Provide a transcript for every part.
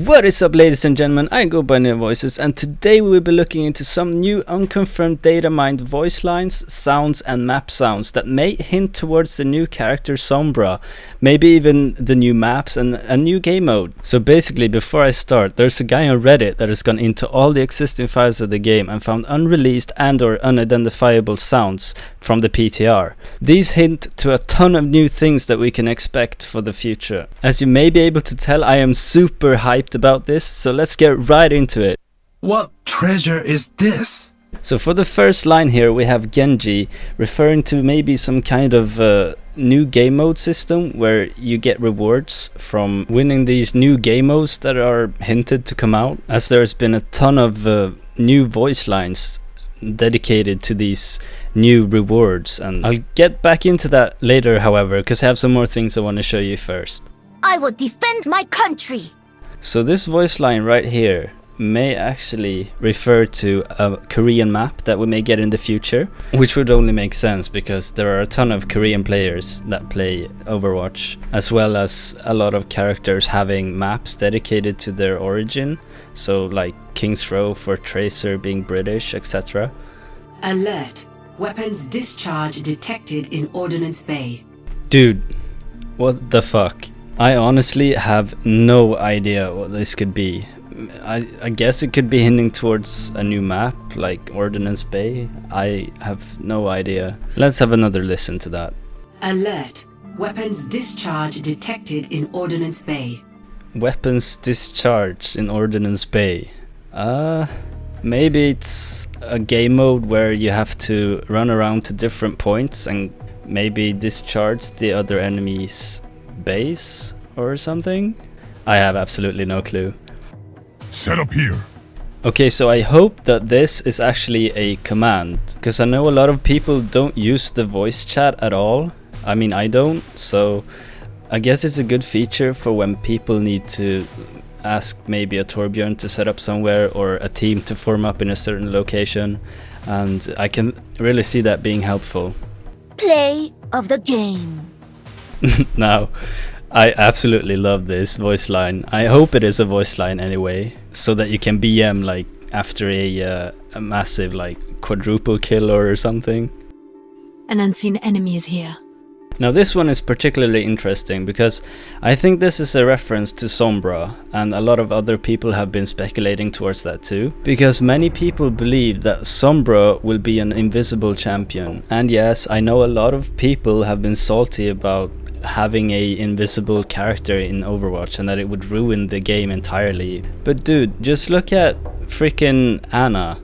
What is up, ladies and gentlemen? I go by New Voices, and today we will be looking into some new unconfirmed data mined voice lines, sounds and map sounds that may hint towards the new character Sombra, maybe even the new maps and a new game mode. So basically, before I start, there's a guy on Reddit that has gone into all the existing files of the game and found unreleased and or unidentifiable sounds from the PTR. These hint to a ton of new things that we can expect for the future. As you may be able to tell, I am super hyped about this, so let's get right into it. What treasure is this? So for the first line here we have Genji, referring to maybe some kind of new game mode system where you get rewards from winning these new game modes that are hinted to come out, as there's been a ton of new voice lines dedicated to these new rewards, and I'll get back into that later, however, because I have some more things I want to show you first. I will defend my country! So this voice line right here may actually refer to a Korean map that we may get in the future, which would only make sense because there are a ton of Korean players that play Overwatch, as well as a lot of characters having maps dedicated to their origin, so like King's Row for Tracer being British, etc. Alert! Weapons discharge detected in Ordnance Bay. Dude, what the fuck? I honestly have no idea what this could be. I guess it could be hinting towards a new map, like Ordnance Bay. I have no idea. Let's have another listen to that. Alert! Weapons discharge detected in Ordnance Bay. Weapons discharged in Ordnance Bay. Maybe it's a game mode where you have to run around to different points and maybe discharge the other enemy's base or something? I have absolutely no clue. Set up here. Okay, so I hope that this is actually a command, because I know a lot of people don't use the voice chat at all. I mean, I don't, so I guess it's a good feature for when people need to ask maybe a Torbjörn to set up somewhere or a team to form up in a certain location, and I can really see that being helpful. Play of the game. Now, I absolutely love this voice line. I hope it is a voice line anyway, so that you can BM like after a massive like quadruple kill or something. An unseen enemy is here. Now this one is particularly interesting because I think this is a reference to Sombra, and a lot of other people have been speculating towards that too, because many people believe that Sombra will be an invisible champion. And yes, I know a lot of people have been salty about having a invisible character in Overwatch and that it would ruin the game entirely. But dude, just look at freaking Anna.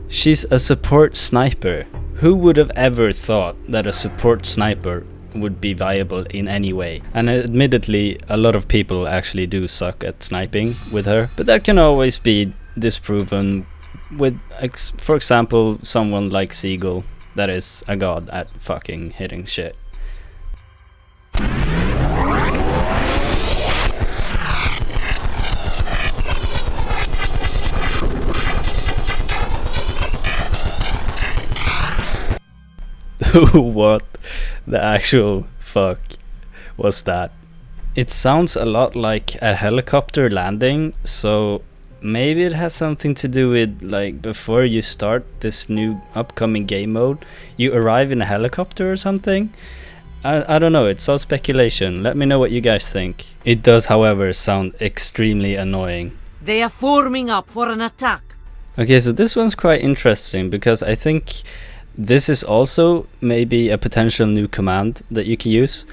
She's a support sniper. Who would have ever thought that a support sniper would be viable in any way? And admittedly, a lot of people actually do suck at sniping with her, but that can always be disproven with, for example, someone like Seagull, that is a god at fucking hitting shit. What the actual fuck was that? It sounds a lot like a helicopter landing, so maybe it has something to do with like before you start this new upcoming game mode, you arrive in a helicopter or something? I don't know, it's all speculation. Let me know what you guys think. It does, however, sound extremely annoying. They are forming up for an attack. Okay, so this one's quite interesting because I think this is also maybe a potential new command that you can use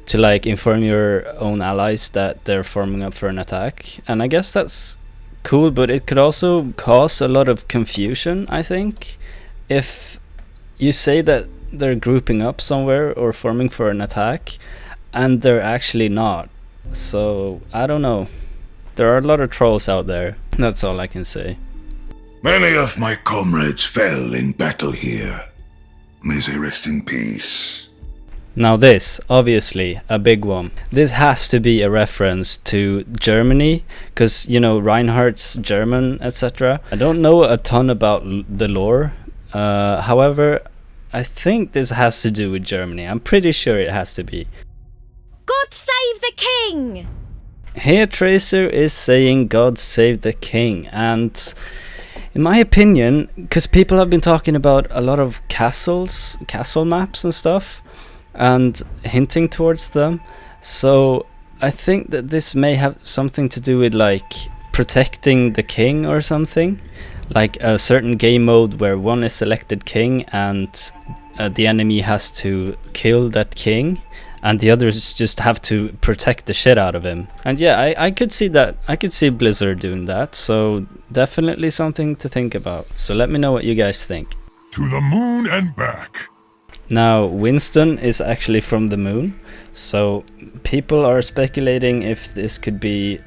to like inform your own allies that they're forming up for an attack. And I guess that's cool, but it could also cause a lot of confusion, I think. If you say that they're grouping up somewhere or forming for an attack and they're actually not. So, I don't know. There are a lot of trolls out there. That's all I can say. Many of my comrades fell in battle here. May they rest in peace. Now this, obviously, a big one. This has to be a reference to Germany, because, you know, Reinhardt's German, etc. I don't know a ton about the lore. However, I think this has to do with Germany. I'm pretty sure it has to be. God save the king! Here Tracer is saying God save the king, and in my opinion, because people have been talking about a lot of castle maps and stuff, and hinting towards them, so I think that this may have something to do with like protecting the king or something, like a certain game mode where one is selected king and the enemy has to kill that king, and the others just have to protect the shit out of him. And yeah, I could see that. I could see Blizzard doing that, so definitely something to think about. So let me know what you guys think. To the moon and back. Now, Winston is actually from the moon, so people are speculating if this could be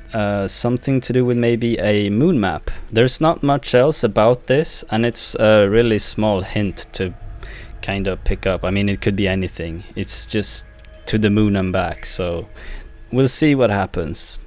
something to do with maybe a moon map. There's not much else about this, and it's a really small hint to kind of pick up. I mean, it could be anything. It's just to the moon and back, so we'll see what happens.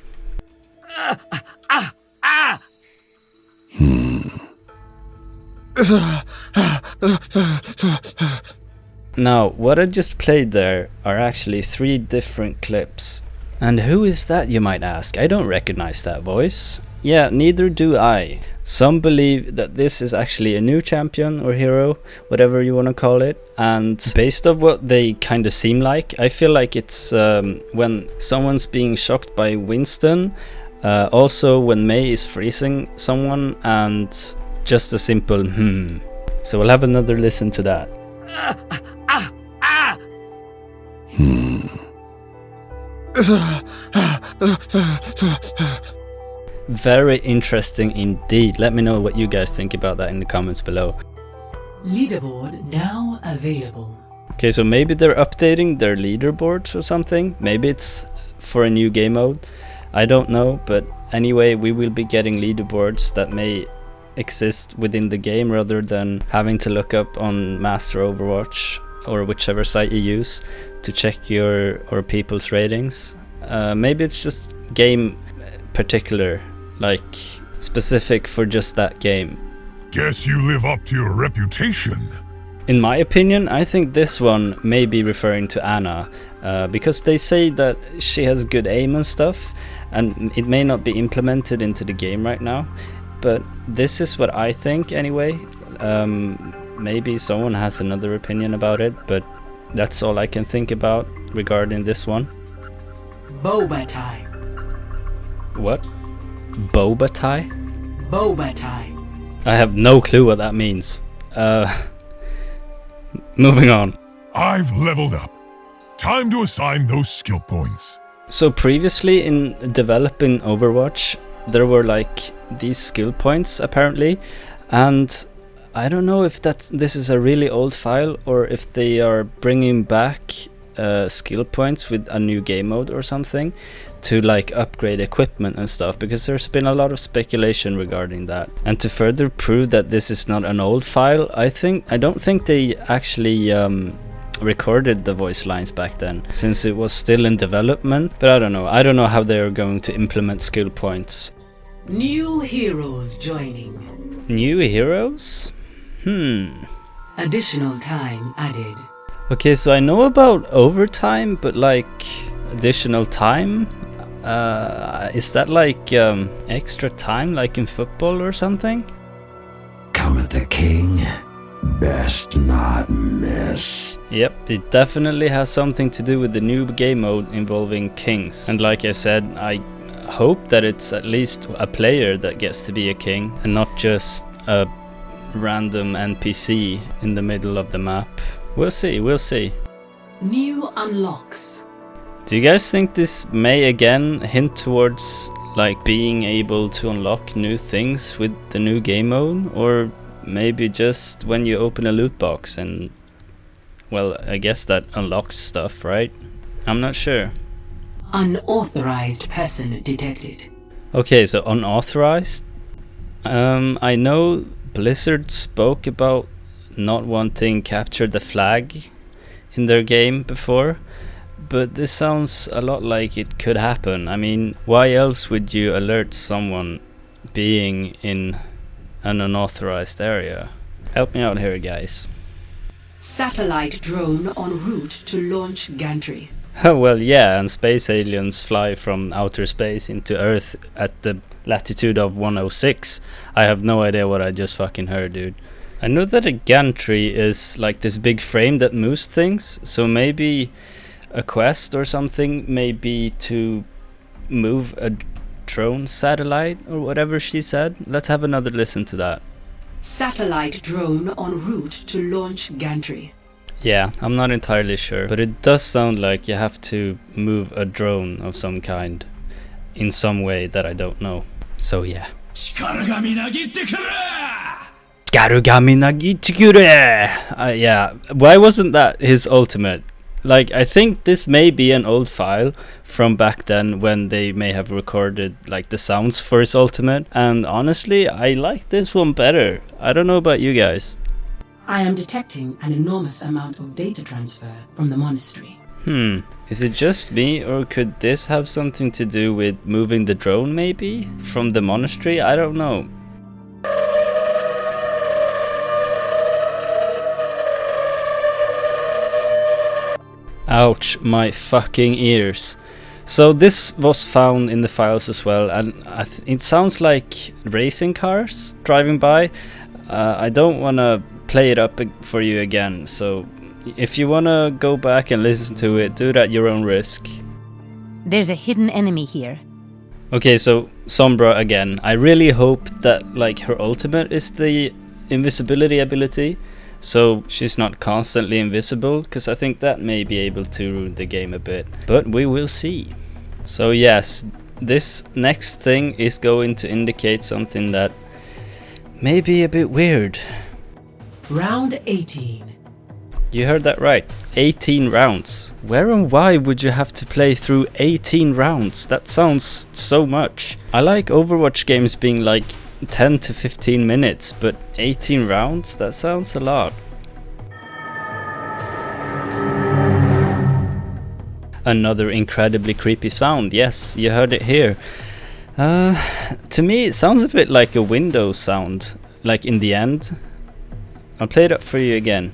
Now, what I just played there are actually 3 different clips. And who is that, you might ask? I don't recognize that voice. Yeah, neither do I. Some believe that this is actually a new champion or hero, whatever you want to call it. And based on what they kind of seem like, I feel like it's when someone's being shocked by Winston, also when Mei is freezing someone, and just a simple So we'll have another listen to that. Very interesting indeed. Let me know what you guys think about that in the comments below. Leaderboard now available. Okay, so maybe they're updating their leaderboards or something. Maybe it's for a new game mode. I don't know, but anyway, we will be getting leaderboards that may exist within the game rather than having to look up on Master Overwatch or whichever site you use to check your or people's ratings. Maybe it's just game particular, like specific for just that game. Guess you live up to your reputation. In my opinion, I think this one may be referring to Anna, because they say that she has good aim and stuff, and it may not be implemented into the game right now, but this is what I think anyway. Maybe someone has another opinion about it, but that's all I can think about regarding this one. Boba time. What? Boba tie? Boba time. I have no clue what that means. Moving on. I've leveled up. Time to assign those skill points. So previously in developing Overwatch, there were like these skill points apparently, and I don't know if this is a really old file or if they are bringing back skill points with a new game mode or something to like upgrade equipment and stuff, because there's been a lot of speculation regarding that. And to further prove that this is not an old file, I don't think they actually recorded the voice lines back then, since it was still in development. But I don't know how they are going to implement skill points. New heroes joining. New heroes? Additional time added. Okay, so I know about overtime, but like additional time? Is that like extra time like in football or something? Come at the king, best not miss. Yep, it definitely has something to do with the new game mode involving kings. And like I said, I hope that it's at least a player that gets to be a king and not just a random NPC in the middle of the map. We'll see. New unlocks. Do you guys think this may again hint towards like being able to unlock new things with the new game mode? Or maybe just when you open a loot box and, well, I guess that unlocks stuff, right? I'm not sure. Unauthorized person detected. Okay, so unauthorized. I know Blizzard spoke about not wanting capture the flag in their game before, but this sounds a lot like it could happen. I mean, why else would you alert someone being in an unauthorized area? Help me out here, guys. Satellite drone en route to launch gantry. Well, yeah, and space aliens fly from outer space into Earth at the latitude of 106. I have no idea what I just fucking heard, dude. I know that a gantry is like this big frame that moves things, so maybe a quest or something may be to move a drone satellite or whatever she said. Let's have another listen to that. Satellite drone en route to launch gantry. Yeah, I'm not entirely sure, but it does sound like you have to move a drone of some kind in some way that I don't know. So yeah. Yeah, why wasn't that his ultimate? Like, I think this may be an old file from back then when they may have recorded like the sounds for his ultimate, and honestly I like this one better. I don't know about you guys. I am detecting an enormous amount of data transfer from the monastery. Is it just me, or could this have something to do with moving the drone maybe? From the monastery? I don't know. Ouch, my fucking ears. So this was found in the files as well, and it sounds like racing cars driving by. I don't want to play it up for you again, so if you want to go back and listen to it, do it at your own risk. There's a hidden enemy here. Okay, so Sombra again. I really hope that like her ultimate is the invisibility ability, so she's not constantly invisible, because I think that may be able to ruin the game a bit, but we will see. So yes, this next thing is going to indicate something that may be a bit weird. Round 18. You heard that right, 18 rounds. Where and why would you have to play through 18 rounds? That sounds so much. I like Overwatch games being like 10 to 15 minutes, but 18 rounds? That sounds a lot. Another incredibly creepy sound. Yes, you heard it here. To me it sounds a bit like a Windows sound, like in the end. I'll play it up for you again.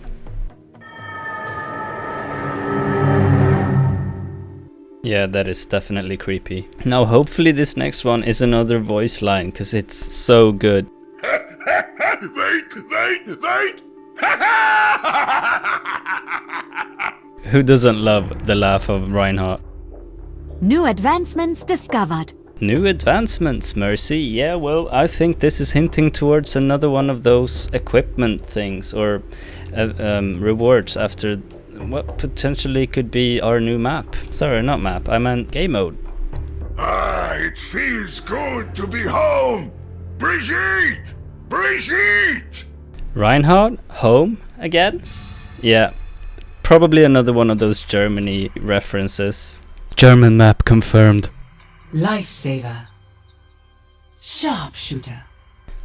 Yeah, that is definitely creepy. Now hopefully this next one is another voice line, because it's so good. Wait! Who doesn't love the laugh of Reinhardt? New advancements discovered. New advancements, Mercy. Yeah, well, I think this is hinting towards another one of those equipment things, or rewards after what potentially could be our new map. Sorry, not map, I meant game mode. It feels good to be home! Brigitte! Brigitte! Reinhardt? Home? Again? Yeah, probably another one of those Germany references. German map confirmed. Lifesaver. Sharpshooter.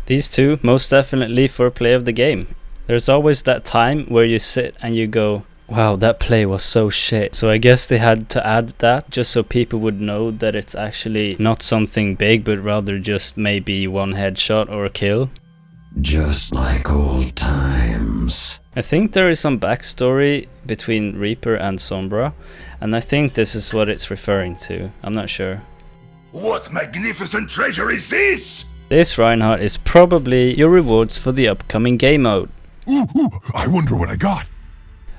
These two, most definitely for play of the game. There's always that time where you sit and you go, wow, that play was so shit. So I guess they had to add that just so people would know that it's actually not something big, but rather just maybe one headshot or a kill. Just like old times. I think there is some backstory between Reaper and Sombra, and I think this is what it's referring to. I'm not sure. What magnificent treasure is this? This, Reinhardt, is probably your rewards for the upcoming game mode. Ooh, I wonder what I got.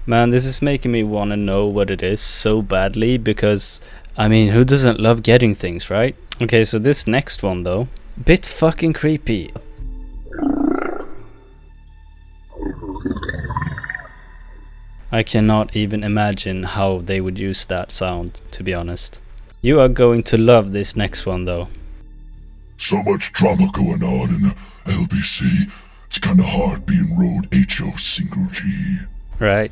Man, this is making me want to know what it is so badly, because, I mean, who doesn't love getting things, right? Okay, so this next one though, bit fucking creepy. I cannot even imagine how they would use that sound, to be honest. You are going to love this next one though. So much drama going on in the LBC. It's kinda hard being Road HO single G. Right.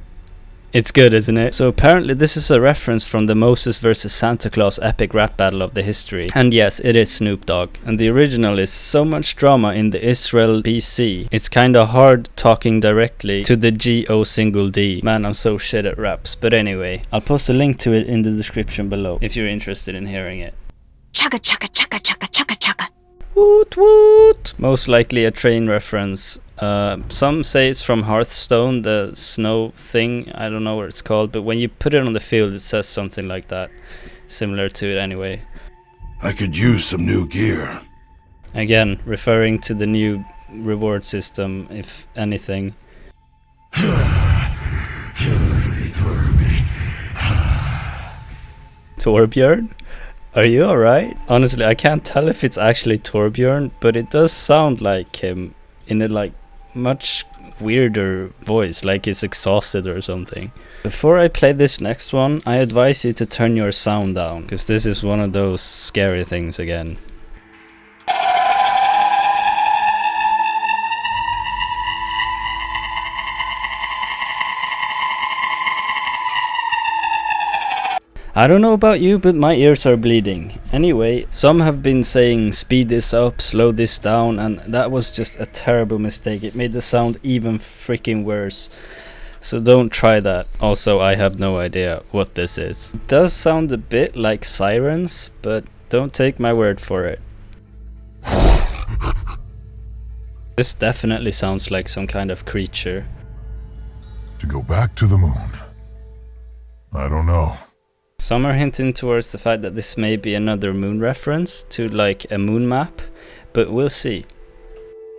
It's good, isn't it? So apparently this is a reference from the Moses vs Santa Claus epic rap battle of the history. And yes, it is Snoop Dogg. And the original is so much drama in the Israel BC. It's kinda hard talking directly to the GO single D. Man, I'm so shit at raps. But anyway, I'll post a link to it in the description below if you're interested in hearing it. Chugga chugga chugga chugga chugga chugga. Woot woot! Most likely a train reference. Some say it's from Hearthstone, the snow thing. I don't know what it's called, but when you put it on the field, it says something like that. Similar to it anyway. I could use some new gear. Again, referring to the new reward system, if anything. Torbjörn? Are you alright? Honestly, I can't tell if it's actually Torbjörn, but it does sound like him in a like much weirder voice, like he's exhausted or something. Before I play this next one, I advise you to turn your sound down, because this is one of those scary things again. I don't know about you, but my ears are bleeding. Anyway, some have been saying speed this up, slow this down, and that was just a terrible mistake. It made the sound even freaking worse. So don't try that. Also, I have no idea what this is. It does sound a bit like sirens, but don't take my word for it. This definitely sounds like some kind of creature. To go back to the moon. I don't know. Some are hinting towards the fact that this may be another moon reference to like a moon map, but we'll see.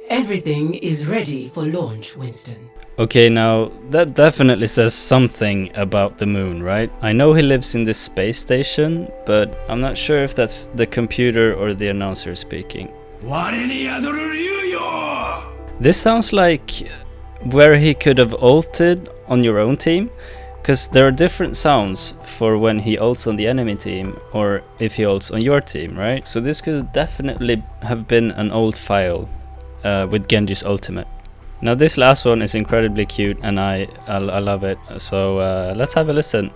Everything is ready for launch, Winston. Okay, now that definitely says something about the moon, right? I know he lives in this space station, but I'm not sure if that's the computer or the announcer speaking. This sounds like where he could have ulted on your own team. Because there are different sounds for when he ults on the enemy team or if he ults on your team, right? So this could definitely have been an old file with Genji's ultimate. Now this last one is incredibly cute and I love it. So let's have a listen.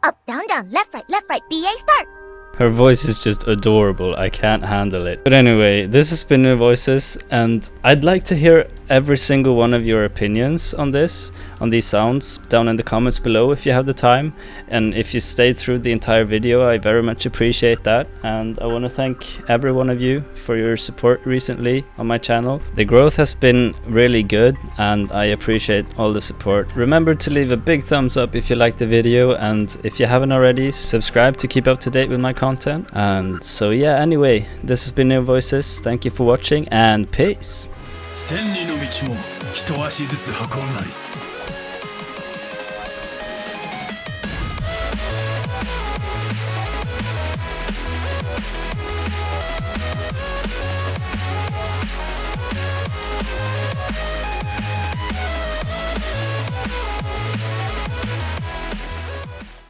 Up, down, down, left, right, BA start. Her voice is just adorable, I can't handle it. But anyway, this has been New Voices, and I'd like to hear every single one of your opinions on this, on these sounds, down in the comments below if you have the time. And if you stayed through the entire video, I very much appreciate that. And I want to thank every one of you for your support recently on my channel. The growth has been really good, and I appreciate all the support. Remember to leave a big thumbs up if you liked the video, and if you haven't already, subscribe to keep up to date with my content. And so yeah, anyway, this has been New Voices. Thank you for watching and peace. 千里の道も一足ずつ運ぶなり